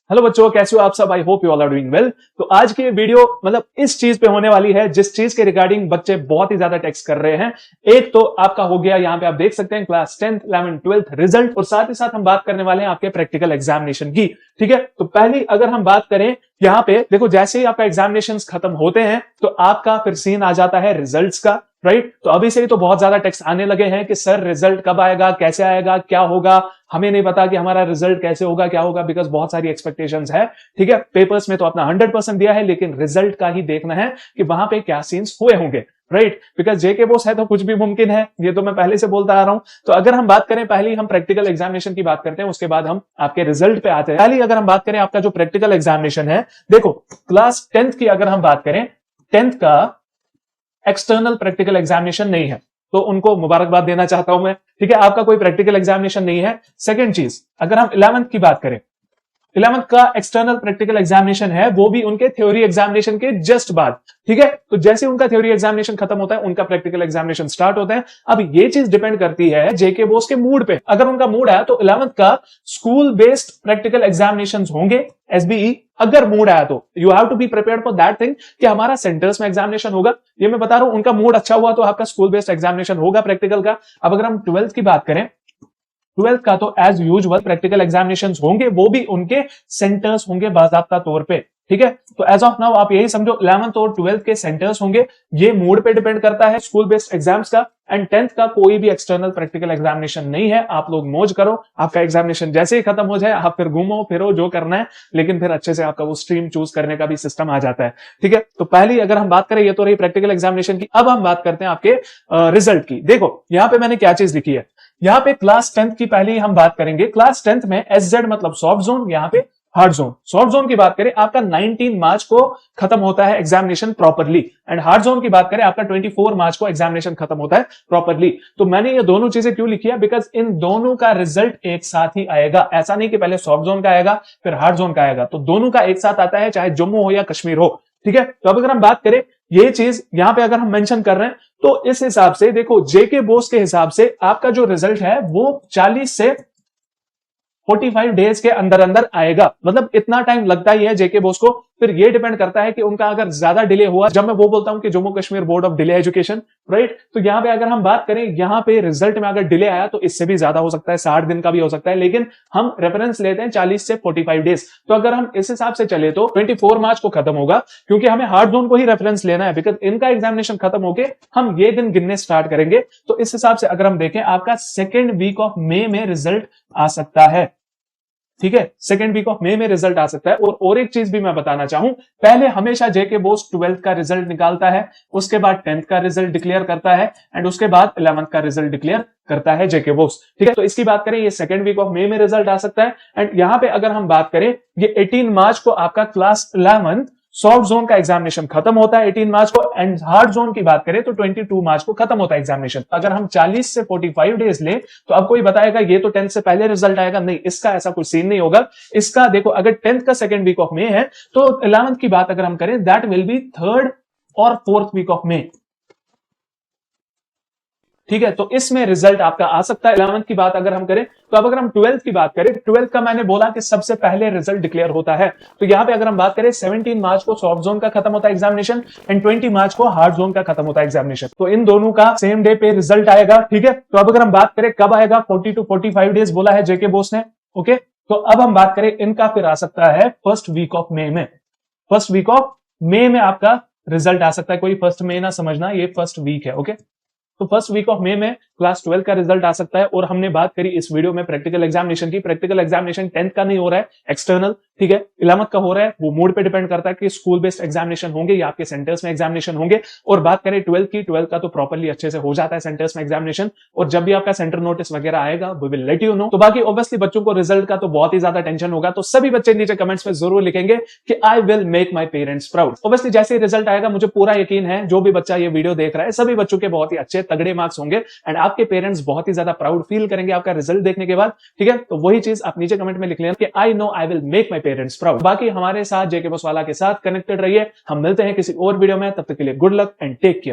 Hello बच्चों, कैसे हो आप सब। I hope you all are doing well. तो आज की वीडियो मतलब इस चीज पे होने वाली है जिस चीज के रिगार्डिंग बच्चे बहुत ही ज्यादा टेक्स्ट कर रहे हैं। एक तो आपका हो गया, यहाँ पे आप देख सकते हैं class 10th 11th 12th result, और साथ ही साथ हम बात करने वाले हैं आपके प्रैक्टिकल एग्जामिनेशन की। ठीक है, तो पहली अगर हम बात करें यहाँ पे देखो, जैसे ही आपका एग्जामिनेशन खत्म होते हैं तो आपका फिर सीन आ जाता है रिजल्ट्स का। राइट, तो अभी से ही तो बहुत ज्यादा टेक्स्ट आने लगे हैं कि सर रिजल्ट कब आएगा, कैसे आएगा, क्या होगा। हमें नहीं पता कि हमारा रिजल्ट कैसे होगा, क्या होगा, बिकॉज बहुत सारी एक्सपेक्टेशंस है। ठीक है, पेपर्स में तो अपना 100% दिया है, लेकिन रिजल्ट का ही देखना है कि वहां पे क्या सीन्स हुए होंगे। राइट, बिकॉज जेके बोस है तो कुछ भी मुमकिन है, ये तो मैं पहले से बोलता आ रहा हूं। तो अगर हम बात करें, पहले हम प्रैक्टिकल एग्जामिनेशन की बात करते हैं, उसके बाद हम आपके रिजल्ट पे आते हैं। पहले अगर हम बात करें आपका जो प्रैक्टिकल एग्जामिनेशन है, देखो क्लास 10th की अगर हम बात करें, 10th का एक्सटर्नल प्रैक्टिकल एग्जामिनेशन नहीं है, तो उनको मुबारकबाद देना चाहता हूं मैं। ठीक है, आपका कोई प्रैक्टिकल एग्जामिनेशन नहीं है। सेकंड चीज, अगर हम 11th की बात करें, 11th का एक्सटर्नल प्रैक्टिकल एग्जामिनेशन है, वो भी उनके थ्योरी एग्जामिनेशन के जस्ट बाद। ठीक है, तो जैसे उनका थ्योरी एग्जामिनेशन खत्म होता है, उनका प्रैक्टिकल एग्जामिनेशन स्टार्ट होता है। अब ये चीज डिपेंड करती है जेके बोस के मूड पे। अगर उनका मूड आया तो 11th का स्कूल बेस्ड प्रैक्टिकल एग्जामिनेशन होंगे, एसबीई। अगर मूड आया तो you have to be prepared for that thing कि हमारा सेंटर्स में एग्जामिनेशन होगा। ये मैं बता रहा हूं, उनका मूड अच्छा हुआ तो आपका स्कूल बेस्ड एग्जामिनेशन होगा प्रैक्टिकल का। अब अगर हम 12th की बात करें, 12th का तो एज यूजुअल प्रैक्टिकल एग्जामिनेशंस होंगे, वो भी उनके सेंटर्स होंगे बाकायदा तौर पे। ठीक है, तो एज ऑफ नाउ आप यही समझो 11th और 12th के सेंटर्स होंगे। ये मूड पे डिपेंड करता है स्कूल बेस्ड एग्जाम्स का। एंड 10th का कोई भी एक्सटर्नल प्रैक्टिकल एग्जामिनेशन नहीं है। आप लोग मौज करो, आपका एग्जामिनेशन जैसे ही खत्म हो जाए आप फिर घूमो फिरो जो करना है, लेकिन फिर अच्छे से आपका वो स्ट्रीम चूज करने का भी सिस्टम आ जाता है। ठीक है, तो पहली अगर हम बात करें, ये तो रही प्रैक्टिकल एग्जामिनेशन की। अब हम बात करते हैं आपके रिजल्ट की। देखो यहां पे मैंने क्या चीज लिखी है, यहां पे क्लास 10th की पहले हम बात करेंगे। क्लास 10th में एसजेड मतलब सॉफ्ट जोन, यहां पे हार्ड जोन। सॉफ्ट जोन की बात करें, आपका 19 मार्च को खत्म होता है examination properly, and hard zone की बात करें आपका 24 मार्च को एग्जामिनेशन खत्म होता है प्रॉपरली। तो मैंने ये दोनों चीजें क्यों लिखी है, बिकॉज इन दोनों का रिजल्ट एक साथ ही आएगा। ऐसा नहीं कि पहले सॉफ्ट जोन का आएगा फिर हार्ड जोन का आएगा, तो दोनों का एक साथ आता है, चाहे जम्मू हो या कश्मीर हो। ठीक है, तो अब अगर हम बात करें ये चीज यहां पे अगर हम मेंशन कर रहे हैं, तो इस हिसाब से देखो जेके बोस के हिसाब से आपका जो रिजल्ट है वो 40 से 45 डेज के अंदर अंदर आएगा। मतलब इतना टाइम लगता ही है जेके बोस को। फिर ये डिपेंड करता है कि उनका अगर ज्यादा डिले हुआ, जब मैं वो बोलता हूं कि Jammu Kashmir board of delay education, right, तो यहां पे अगर हम बात करें, यहां पे रिजल्ट में अगर डिले आया तो इससे भी ज्यादा हो सकता है, 60 दिन का भी हो सकता है, लेकिन हम रेफरेंस लेते हैं 40 से 45 डेज। तो अगर हम इस हिसाब से चले तो 24 मार्च को खत्म होगा, क्योंकि हमें हार्ड जोन को ही रेफरेंस लेना है, बिकॉज इनका एग्जामिनेशन खत्म होके हम ये दिन गिनने स्टार्ट करेंगे। तो इस हिसाब से अगर हम देखें, आपका सेकेंड वीक ऑफ मे में रिजल्ट आ सकता है। ठीक है, सेकेंड वीक ऑफ मे में रिजल्ट आ सकता है। और एक चीज भी मैं बताना चाहूं, पहले हमेशा जेके बोस 12th का रिजल्ट निकालता है, उसके बाद 10th का रिजल्ट डिक्लेयर करता है, एंड उसके बाद 11th का रिजल्ट डिक्लेयर करता है जेके बोस। ठीक है, तो इसकी बात करें, ये सेकेंड वीक ऑफ मे में रिजल्ट आ सकता है। एंड यहां पे अगर हम बात करें, ये 18 मार्च को आपका क्लास 11 सॉफ्ट जोन का एग्जामिनेशन खत्म होता है 18 मार्च को, एंड हार्ड जोन की बात करें तो 22 मार्च को खत्म होता है एग्जामिनेशन। अगर हम 40 से 45 डेज ले तो अब कोई बताएगा ये तो 10th से पहले रिजल्ट आएगा, नहीं, इसका ऐसा कोई सीन नहीं होगा। इसका देखो, अगर 10th का सेकेंड वीक ऑफ मे है तो 11th की बात अगर हम करें, दैट विल बी थर्ड और फोर्थ वीक ऑफ मे। ठीक है, तो इसमें रिजल्ट आपका आ सकता है। 11th की बात अगर हम करें, तो अब अगर हम 12th की बात करें, 12th का मैंने बोला कि सबसे पहले रिजल्ट डिक्लेयर होता है। तो यहां पे अगर हम बात करें, 17 मार्च को सॉफ्ट जोन का खत्म होता है एग्जामिनेशन, एंड 20 मार्च को हार्ड जोन का खत्म होता है एग्जामिनेशन। तो इन दोनों का सेम डे पे रिजल्ट आएगा। ठीक है, तो अब अगर हम बात करें कब आएगा, 40 to 45 डेज बोला है जेके बोस ने। ओके, तो अब हम बात करें इनका, फिर आ सकता है फर्स्ट वीक ऑफ मे में। फर्स्ट वीक ऑफ मे में आपका रिजल्ट आ सकता है। कोई फर्स्ट मे ना समझना, ये फर्स्ट वीक है। ओके, तो फर्स्ट वीक ऑफ मे में क्लास 12 का रिजल्ट आ सकता है। और हमने बात करी इस वीडियो में प्रैक्टिकल एग्जामिनेशन की। प्रैक्टिकल एग्जामिनेशन 10th का नहीं हो रहा है, एक्सटर्नल। ठीक है, 11th का हो रहा है। वो मूड पे डिपेंड करता है कि स्कूल बेस्ड एग्जामिनेशन होंगे या आपके सेंटर्स में एग्जामिनेशन होंगे। और बात करें 12th की, 12th का तो प्रॉपरली अच्छे से हो जाता है सेंटर्स में एग्जामिनेशन, और जब भी आपका सेंटर नोटिस वगैरह आएगा we will let you know. तो बाकी ऑब्वियसली बच्चों को रिजल्ट का तो बहुत ही ज्यादा टेंशन होगा, तो सभी बच्चे नीचे कमेंट्स में जरूर लिखेंगे कि I will make my parents proud. Obviously जैसे रिजल्ट आएगा, मुझे पूरा यकीन है जो भी बच्चा ये वीडियो देख रहा है, सभी बच्चों के बहुत ही अच्छे तगड़े मार्क्स होंगे, एंड आपके पेरेंट्स बहुत ही ज्यादा प्राउड फील करेंगे आपका रिजल्ट देखने के बाद। ठीक है, तो वही चीज आप नीचे कमेंट में लिख लेना कि I know I will make my parents proud. बाकी हमारे साथ जेके बोस वाला के साथ कनेक्टेड रहिए। हम मिलते हैं किसी और वीडियो में, तब तक के लिए good luck and take care.